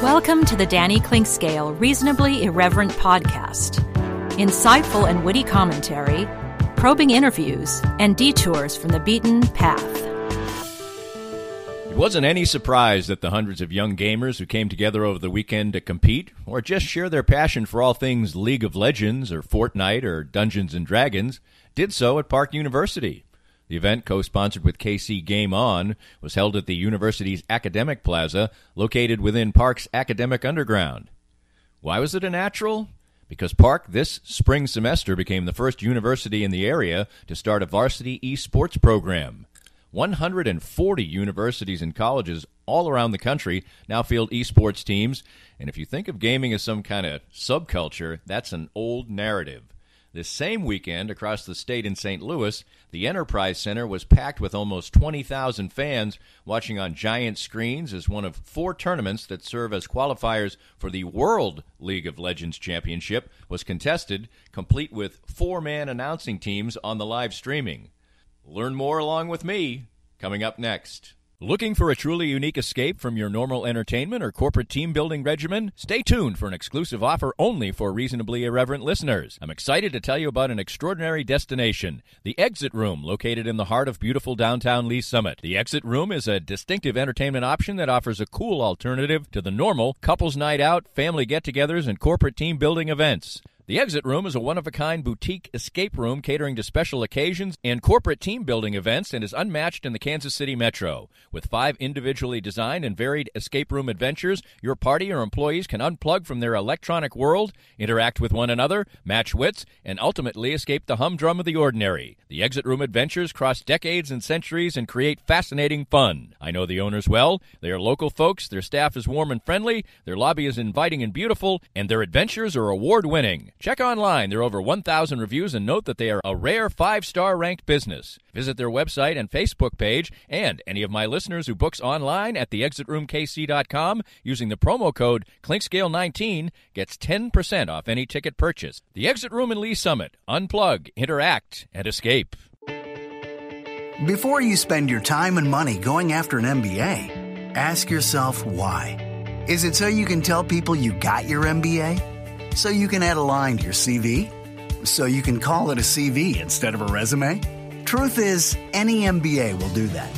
Welcome to the Danny Clinkscale Reasonably Irreverent podcast. Insightful and witty commentary, probing interviews, and detours from the beaten path. It wasn't any surprise that the hundreds of young gamers who came together over the weekend to compete or just share their passion for all things League of Legends or Fortnite or Dungeons & Dragons did so at Park University. The event, co-sponsored with KC Game On, was held at the university's Academic Plaza, located within Park's Academic Underground. Why was it a natural? Because Park this spring semester became the first university in the area to start a varsity ESPORTS program. 140 universities and colleges all around the country now field esports teams, and if you think of gaming as some kind of subculture, that's an old narrative. This same weekend, across the state in St. Louis, the Enterprise Center was packed with almost 20,000 fans watching on giant screens as one of 4 tournaments that serve as qualifiers for the World League of Legends Championship was contested, complete with 4-man announcing teams on the live streaming. Learn more along with me, coming up next. Looking for a truly unique escape from your normal entertainment or corporate team-building regimen? Stay tuned for an exclusive offer only for Reasonably Irreverent listeners. I'm excited to tell you about an extraordinary destination, the Exit Room, located in the heart of beautiful downtown Lee Summit. The Exit Room is a distinctive entertainment option that offers a cool alternative to the normal couples night out, family get-togethers, and corporate team-building events. The Exit Room is a one-of-a-kind boutique escape room catering to special occasions and corporate team-building events and is unmatched in the Kansas City metro. With 5 individually designed and varied escape room adventures, your party or employees can unplug from their electronic world, interact with one another, match wits, and ultimately escape the humdrum of the ordinary. The Exit Room adventures cross decades and centuries and create fascinating fun. I know the owners well. They are local folks, their staff is warm and friendly, their lobby is inviting and beautiful, and their adventures are award-winning. Check online. There are over 1,000 reviews and note that they are a rare 5-star ranked business. Visit their website and Facebook page, and any of my listeners who books online at theexitroomkc.com using the promo code Clinkscale19 gets 10% off any ticket purchase. The Exit Room in Lee Summit. Unplug, interact, and escape. Before you spend your time and money going after an MBA, ask yourself why. Is it so you can tell people you got your MBA? So you can add a line to your CV? So you can call it a CV instead of a resume? Truth is, any MBA will do that.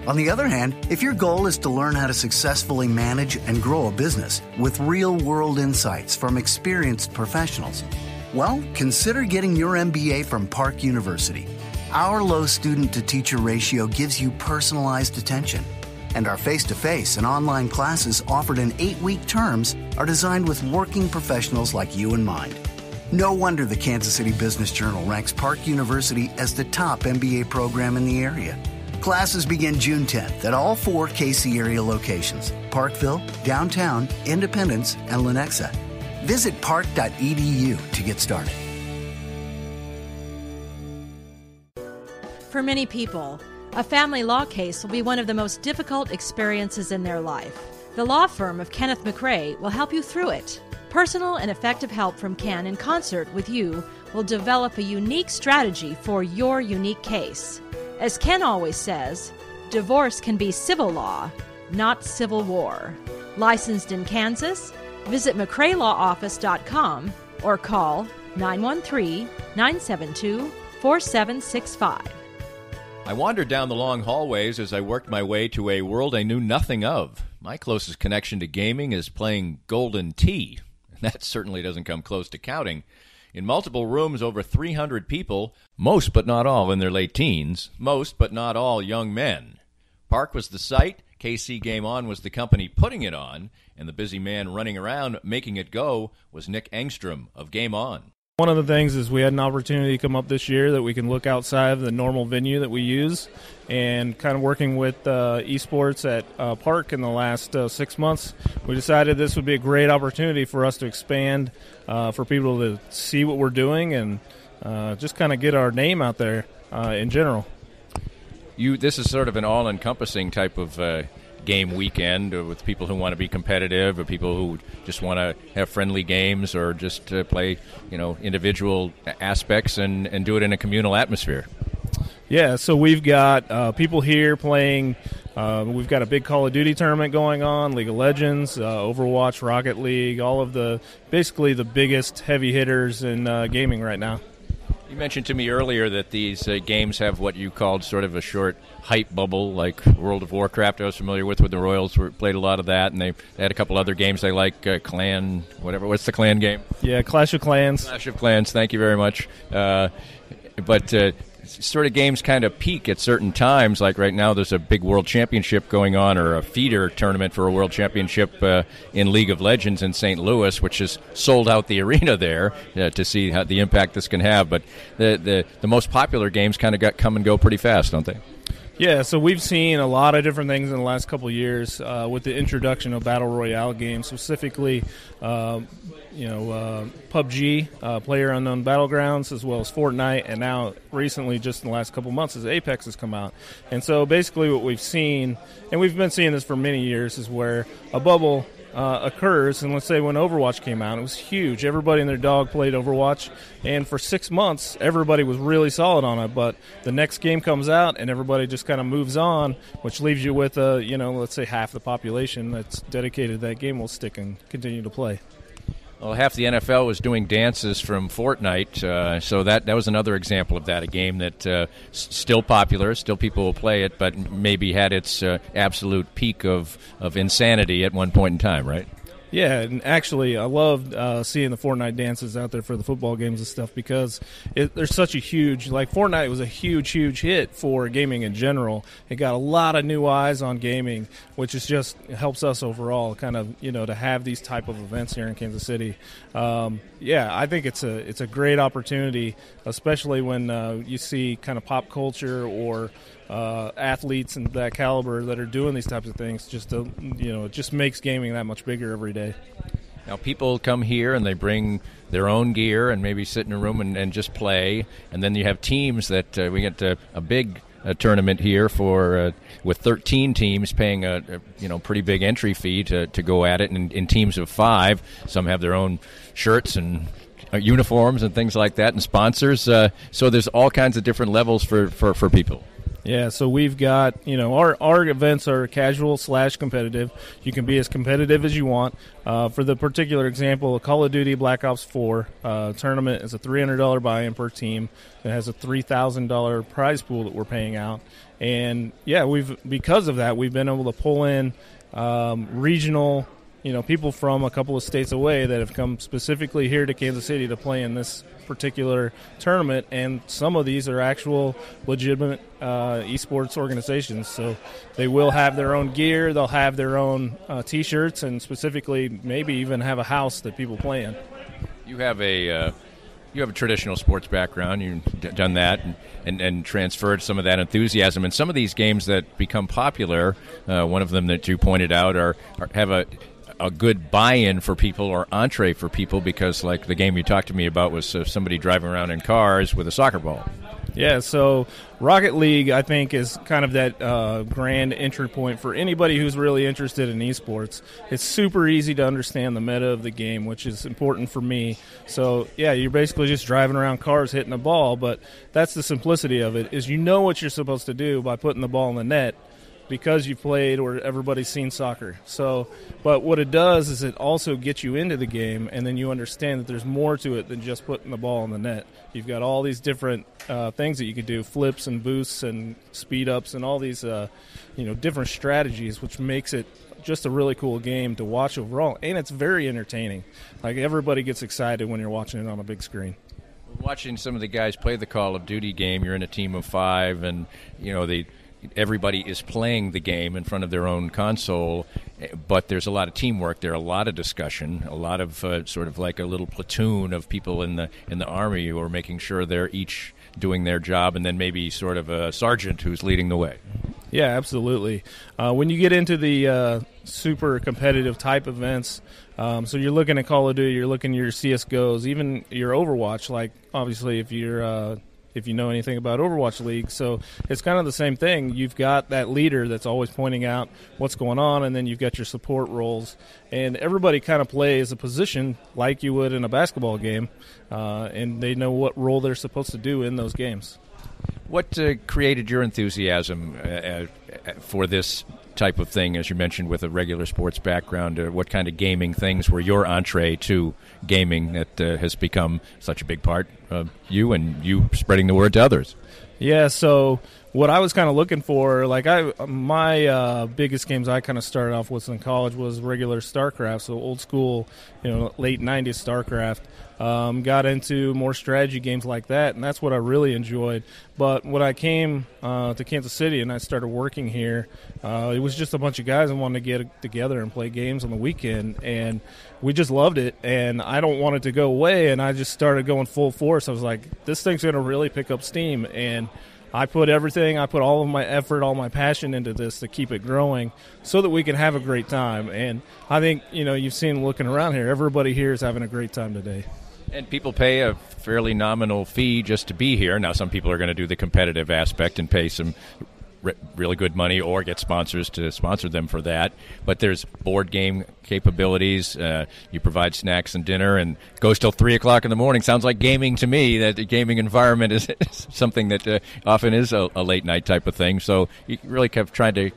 On the other hand, if your goal is to learn how to successfully manage and grow a business with real-world insights from experienced professionals, well, consider getting your MBA from Park University. Our low student-to-teacher ratio gives you personalized attention, and our face-to-face and online classes offered in 8-week terms are designed with working professionals like you in mind. No wonder the Kansas City Business Journal ranks Park University as the top MBA program in the area. Classes begin June 10th at all 4 KC area locations: Parkville, Downtown, Independence, and Lenexa. Visit park.edu to get started. For many people, a family law case will be one of the most difficult experiences in their life. The law firm of Kenneth McRae will help you through it. Personal and effective help from Ken in concert with you will develop a unique strategy for your unique case. As Ken always says, divorce can be civil law, not civil war. Licensed in Kansas? Visit McRaeLawOffice.com or call 913-972-4765. I wandered down the long hallways as I worked my way to a world I knew nothing of. My closest connection to gaming is playing Golden Tee. That certainly doesn't come close to counting. In multiple rooms, over 300 people, most but not all in their late teens, most but not all young men. Park was the site, KC Game On was the company putting it on, and the busy man running around making it go was Nick Engstrom of Game On. One of the things is we had an opportunity to come up this year that we can look outside of the normal venue that we use, and kind of working with esports at Park in the last 6 months, we decided this would be a great opportunity for us to expand, for people to see what we're doing and just kind of get our name out there in general. This is sort of an all-encompassing type of game weekend with people who want to be competitive or people who just want to have friendly games or just play, individual aspects and do it in a communal atmosphere. Yeah, so we've got people here playing. We've got a big Call of Duty tournament going on, League of Legends, Overwatch, Rocket League, all of basically the biggest heavy hitters in gaming right now. You mentioned to me earlier that these games have what you called sort of a short hype bubble, like World of Warcraft I was familiar with the Royals played a lot of that, and they had a couple other games they like, Clan, whatever. What's the Clan game? Yeah, Clash of Clans. Clash of Clans, thank you very much. But sort of games kind of peak at certain times, like right now there's a big World Championship going on, or a feeder tournament for a World Championship in League of Legends in St. Louis, which has sold out the arena there to see how the impact this can have. But the most popular games kind of come and go pretty fast, don't they? Yeah, so we've seen a lot of different things in the last couple of years with the introduction of Battle Royale games, specifically PUBG, PlayerUnknown Battlegrounds, as well as Fortnite, and now recently, just in the last couple of months, as Apex has come out. And so basically what we've seen, and we've been seeing this for many years, is where a bubble occurs, and let's say when Overwatch came out, it was huge. Everybody and their dog played Overwatch, and for 6 months, everybody was really solid on it, but the next game comes out, and everybody just kind of moves on, which leaves you with, let's say half the population that's dedicated to that game will stick and continue to play. Well, half the NFL was doing dances from Fortnite, so that was another example of that, a game that still popular, still people will play it, but maybe had its absolute peak of insanity at one point in time, right? Yeah, and actually I loved seeing the Fortnite dances out there for the football games and stuff, because there's such a huge, Fortnite was a huge hit for gaming in general. It got a lot of new eyes on gaming, which is just helps us overall kind of, to have these type of events here in Kansas City. I think it's a great opportunity, especially when you see kind of pop culture or athletes and that caliber that are doing these types of things. It just makes gaming that much bigger every day. Now, people come here and they bring their own gear and maybe sit in a room and just play. And then you have teams that we get a big tournament here for with 13 teams paying a pretty big entry fee to go at it. And in teams of 5, some have their own shirts and uniforms and things like that, and sponsors. So there's all kinds of different levels for people. Yeah, so we've got, our events are casual/competitive. You can be as competitive as you want. For the particular example, a Call of Duty Black Ops 4 tournament is a $300 buy-in per team. It has a $3,000 prize pool that we're paying out. And, because of that, we've been able to pull in regional, people from a couple of states away that have come specifically here to Kansas City to play in this particular tournament, and some of these are actual legitimate esports organizations, so they will have their own gear, they'll have their own t-shirts, and specifically maybe even have a house that people play in. You have a traditional sports background. You've done that and transferred some of that enthusiasm. And some of these games that become popular, one of them that you pointed out, have a good buy-in for people or entree for people, because like the game you talked to me about was somebody driving around in cars with a soccer ball. Yeah, so Rocket League, I think, is kind of that grand entry point for anybody who's really interested in esports. It's super easy to understand the meta of the game, which is important for me. So, yeah, you're basically just driving around cars hitting a ball, but that's the simplicity of it, is what you're supposed to do by putting the ball in the net, because you've played or everybody's seen soccer. So, but what it does is it also gets you into the game, and then you understand that there's more to it than just putting the ball in the net. You've got all these different things that you can do, flips and boosts and speed ups and all these different strategies, which makes it just a really cool game to watch overall, and it's very entertaining. Like, everybody gets excited when you're watching it on a big screen. Watching some of the guys play the Call of Duty game, you're in a team of 5, and everybody is playing the game in front of their own console, but there's a lot of teamwork there, a lot of discussion, a lot of sort of like a little platoon of people in the Army who are making sure they're each doing their job, and then maybe sort of a sergeant who's leading the way. Yeah, absolutely. When you get into the super competitive type events, so you're looking at Call of Duty, you're looking at your CSGOs, even your Overwatch, like obviously if you know anything about Overwatch League. So it's kind of the same thing. You've got that leader that's always pointing out what's going on, and then you've got your support roles. And everybody kind of plays a position like you would in a basketball game, and they know what role they're supposed to do in those games. What created your enthusiasm for this type of thing, as you mentioned, with a regular sports background? What kind of gaming things were your entree to gaming that has become such a big part of you and you spreading the word to others? Yeah, so what I was kind of looking for, like my biggest games I kind of started off with in college was regular StarCraft, so old school, late 90s StarCraft. Got into more strategy games like that, and that's what I really enjoyed. But when I came to Kansas City and I started working here, it was just a bunch of guys that wanted to get together and play games on the weekend, and we just loved it, and I don't want it to go away, and I just started going full force. I was like, this thing's going to really pick up steam, and I put all of my effort, all my passion into this to keep it growing so that we can have a great time. And I think, you've seen looking around here, everybody here is having a great time today. And people pay a fairly nominal fee just to be here. Now, some people are going to do the competitive aspect and pay some really good money or get sponsors to sponsor them for that. But there's board game capabilities. You provide snacks and dinner, and goes till 3 o'clock in the morning. Sounds like gaming to me. That the gaming environment is something that often is a late night type of thing. So you really kept trying to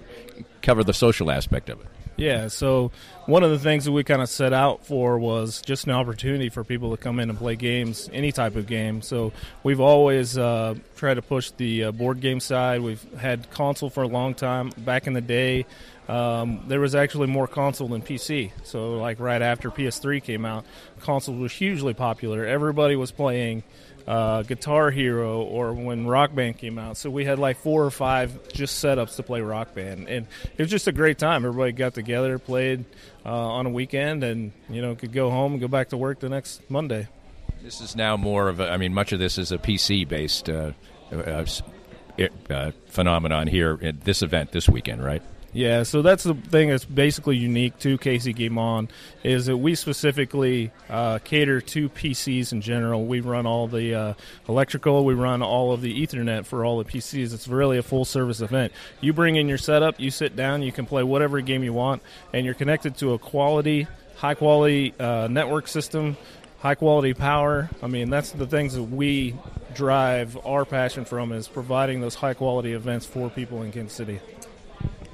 cover the social aspect of it. Yeah, so one of the things that we kind of set out for was just an opportunity for people to come in and play games, any type of game. So we've always tried to push the board game side. We've had console for a long time. Back in the day, there was actually more console than PC. So like right after PS3 came out, console was hugely popular. Everybody was playing Guitar Hero or when Rock Band came out. So we had like 4 or 5 just setups to play Rock Band. And it was just a great time. Everybody got together, played on a weekend, and, could go home and go back to work the next Monday. This is now more of much of this is a PC-based phenomenon here at this event this weekend, right? Yeah, so that's the thing that's basically unique to KC Game On, is that we specifically cater to PCs in general. We run all the electrical, we run all of the Ethernet for all the PCs. It's really a full-service event. You bring in your setup, you sit down, you can play whatever game you want, and you're connected to a high-quality network system, high-quality power. I mean, that's the things that we drive our passion from, is providing those high-quality events for people in Kansas City.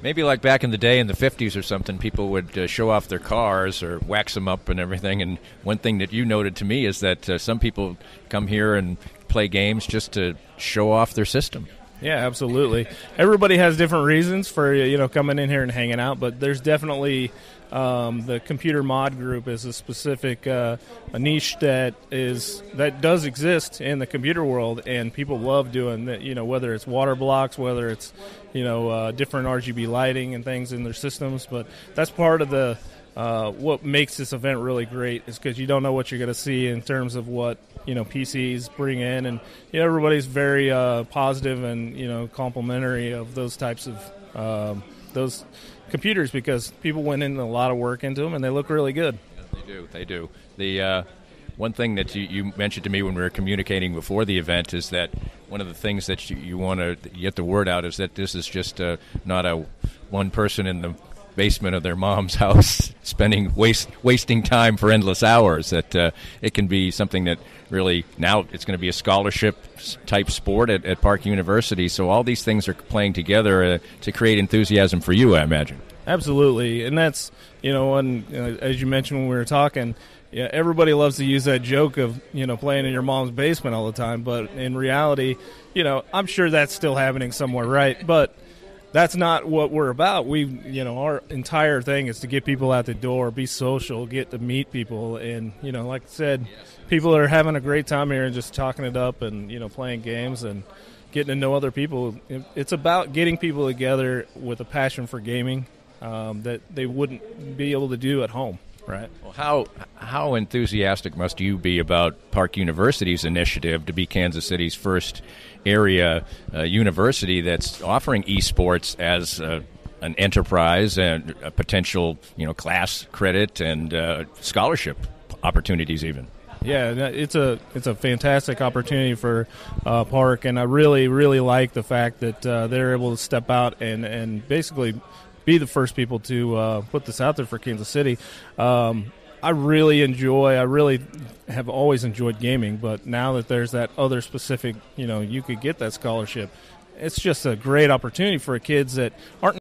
Maybe like back in the day in the 50s or something, people would show off their cars or wax them up and everything. And one thing that you noted to me is that some people come here and play games just to show off their system. Yeah, absolutely. Everybody has different reasons for coming in here and hanging out, but there's definitely the computer mod group is a specific a niche that does exist in the computer world, and people love doing that. Whether it's water blocks, whether it's different RGB lighting and things in their systems, but that's part of the what makes this event really great, is because you don't know what you're going to see in terms of what PCs bring in, and everybody's very positive and complimentary of those types of those computers, because people went in a lot of work into them and they look really good. Yeah, they do. The one thing that you mentioned to me when we were communicating before the event is that one of the things that you want to get the word out is that this is just not a one person in the basement of their mom's house wasting time for endless hours. That it can be something that really, now it's going to be a scholarship type sport at Park University. So all these things are playing together to create enthusiasm for you, I imagine. Absolutely, and that's as you mentioned when we were talking, everybody loves to use that joke of playing in your mom's basement all the time. But in reality, I'm sure that's still happening somewhere, right? But that's not what we're about. Our entire thing is to get people out the door, be social, get to meet people, and like I said, people are having a great time here and just talking it up and playing games and getting to know other people. It's about getting people together with a passion for gaming that they wouldn't be able to do at home. Right. Well, how enthusiastic must you be about Park University's initiative to be Kansas City's first area university that's offering esports as an enterprise and a potential class credit and scholarship opportunities even? Yeah, it's a fantastic opportunity for Park, and I really, really like the fact that they're able to step out and basically be the first people to put this out there for Kansas City. I really have always enjoyed gaming, but now that there's that other specific, you could get that scholarship, it's just a great opportunity for kids that aren't